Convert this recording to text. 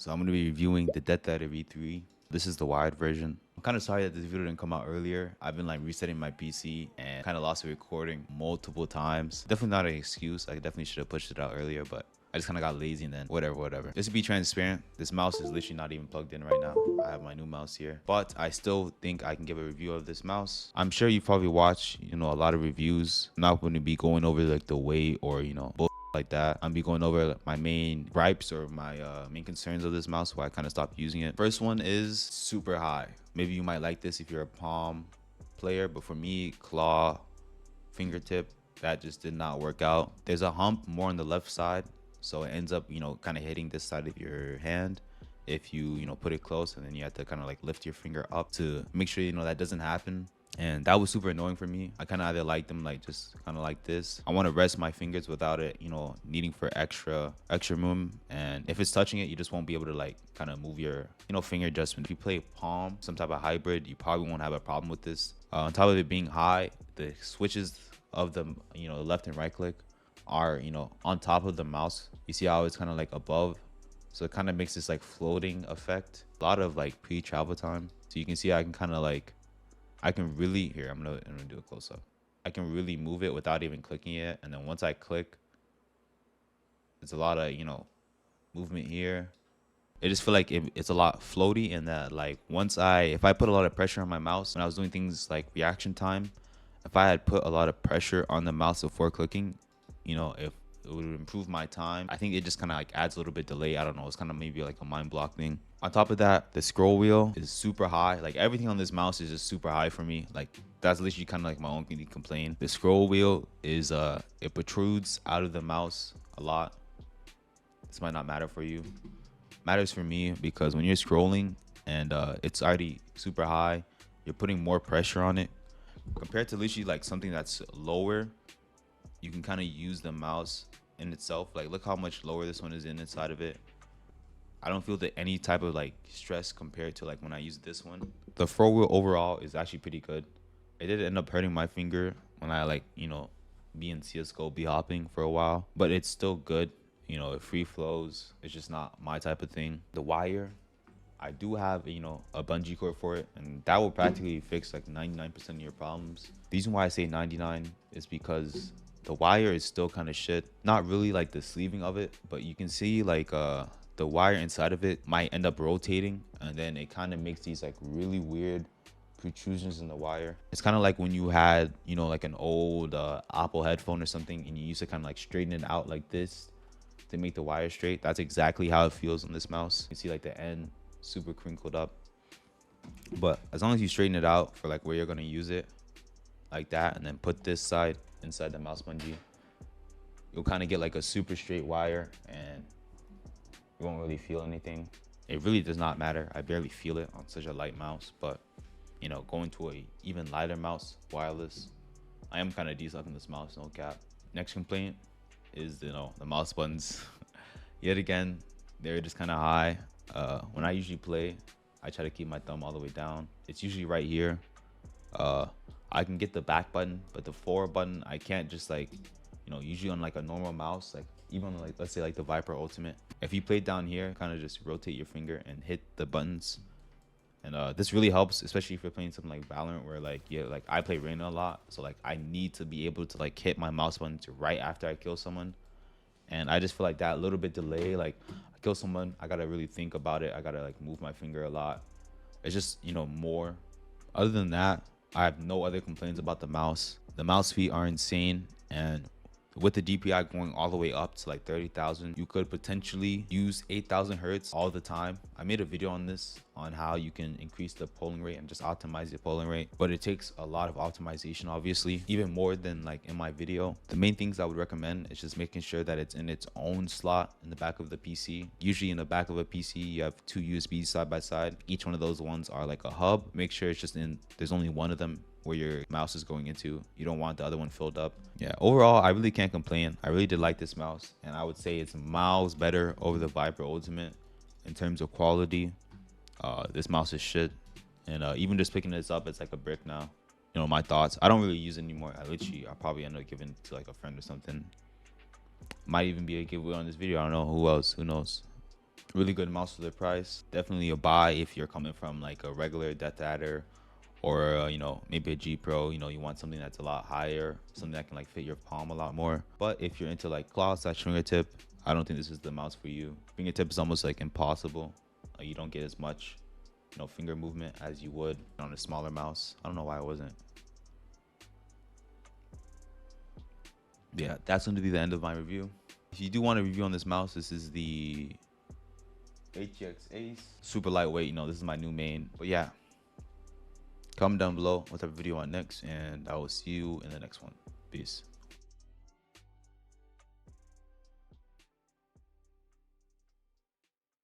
So I'm going to be reviewing the Deathadder V3. This is the wired version. I'm kind of sorry that this video didn't come out earlier. I've been like resetting my PC and kind of lost the recording multiple times. Definitely not an excuse. I definitely should have pushed it out earlier, but I just kind of got lazy and then whatever. Just to be transparent, this mouse is literally not even plugged in right now. I have my new mouse here, but I still think I can give a review of this mouse. I'm sure you probably watch, a lot of reviews. I'm not going to be going over like the weight or, like that. I'm be going over my main gripes or my main concerns of this mouse, why I kind of stopped using it. First one is super high. Maybe you might like this if you're a palm player, but for me, claw, fingertip, that just did not work out. There's a hump more on the left side, so it ends up kind of hitting this side of your hand if you put it close, and then you have to kind of like lift your finger up to make sure that doesn't happen. And that was super annoying for me. I kind of either like them like just kind of like this. I want to rest my fingers without it needing for extra room. And if it's touching it, you just won't be able to like kind of move your finger adjustment. If you play palm, some type of hybrid, you probably won't have a problem with this. On top of it being high, the switches of the left and right click are on top of the mouse. You see how it's kind of like above, so it kind of makes this like floating effect. A lot of like pre-travel time, so you can see I can kind of like I can really I'm gonna do a close-up. I can really move it without even clicking it, and then once I click, it's a lot of movement here. I just feel like it's a lot floaty, and that like if I put a lot of pressure on my mouse when I was doing things like reaction time, if I had put a lot of pressure on the mouse before clicking, if it would improve my time. I think it just kind of like adds a little bit delay. I don't know, it's kind of maybe like a mind block thing. On top of that, the scroll wheel is super high. Like everything on this mouse is just super high for me. Like that's literally kind of like my only complaint. The scroll wheel is it protrudes out of the mouse a lot. This might not matter for you. Matters for me because when you're scrolling and it's already super high, you're putting more pressure on it compared to literally like something that's lower. You can kind of use the mouse in itself. Like look how much lower this one is inside of it. I don't feel any type of like stress compared to like when I use this one. The scroll wheel overall is actually pretty good. It did end up hurting my finger when I like be in CSGO, be hopping for a while, but it's still good. It free flows. It's just not my type of thing. The wire, I do have a bungee cord for it, and that will practically fix like 99% of your problems. The reason why I say 99 is because the wire is still kind of shit. Not really like the sleeving of it, but you can see like the wire inside of it might end up rotating, and then it kind of makes these like really weird protrusions in the wire. It's kind of like when you had like an old Apple headphone or something, and you used to kind of like straighten it out like this to make the wire straight. That's exactly how it feels on this mouse. You see like the end super crinkled up, but as long as you straighten it out for like where you're going to use it like that, and then put this side inside the mouse bungee, you'll kind of get like a super straight wire, and you won't really feel anything. It really does not matter. I barely feel it on such a light mouse, but going to a even lighter mouse wireless, I am kind of desucking this mouse, no cap. Next complaint is the mouse buttons. Yet again, they're just kind of high. When I usually play, I try to keep my thumb all the way down. It's usually right here. I can get the back button, but the forward button I can't just like usually on like a normal mouse, like even like let's say like the Viper Ultimate, if you play down here, kind of just rotate your finger and hit the buttons. And this really helps, especially if you're playing something like Valorant, where like I play Reyna a lot, so like I need to be able to like hit my mouse buttons right after I kill someone. And I just feel like that little bit delay, like I kill someone, I gotta really think about it. I gotta like move my finger a lot. It's just more. Other than that, I have no other complaints about the mouse. The mouse feet are insane, and with the DPI going all the way up to like 30,000, you could potentially use 8,000 hertz all the time. I made a video on this, on how you can increase the polling rate and just optimize the polling rate, but it takes a lot of optimization, obviously, even more than like in my video. The main things I would recommend is just making sure that it's in its own slot in the back of the PC. Usually in the back of a PC, you have two USBs side by side. Each one of those ones are like a hub. Make sure it's just there's only one of them where your mouse is going into. You don't want the other one filled up. Yeah, overall, I really can't complain. I really did like this mouse, and I would say it's miles better over the Viper Ultimate in terms of quality. This mouse is shit, and even just picking this up, it's like a brick now. My thoughts. I don't really use it anymore. I'll probably end up giving it to like a friend or something. Might even be a giveaway on this video. I don't know. Who else? Who knows? Really good mouse for the price. Definitely a buy if you're coming from like a regular Deathadder or you know, maybe a G Pro. You know, you want something that's a lot higher, something that can like fit your palm a lot more. But if you're into like claw / fingertip, I don't think this is the mouse for you. Fingertip is almost like impossible. You don't get as much, you know, finger movement as you would on a smaller mouse. I don't know why I wasn't. Yeah, that's going to be the end of my review. If you do want a review on this mouse, this is the HX Ace. Super lightweight, you know, this is my new main. But yeah, comment down below what type of video I want next, and I will see you in the next one. Peace.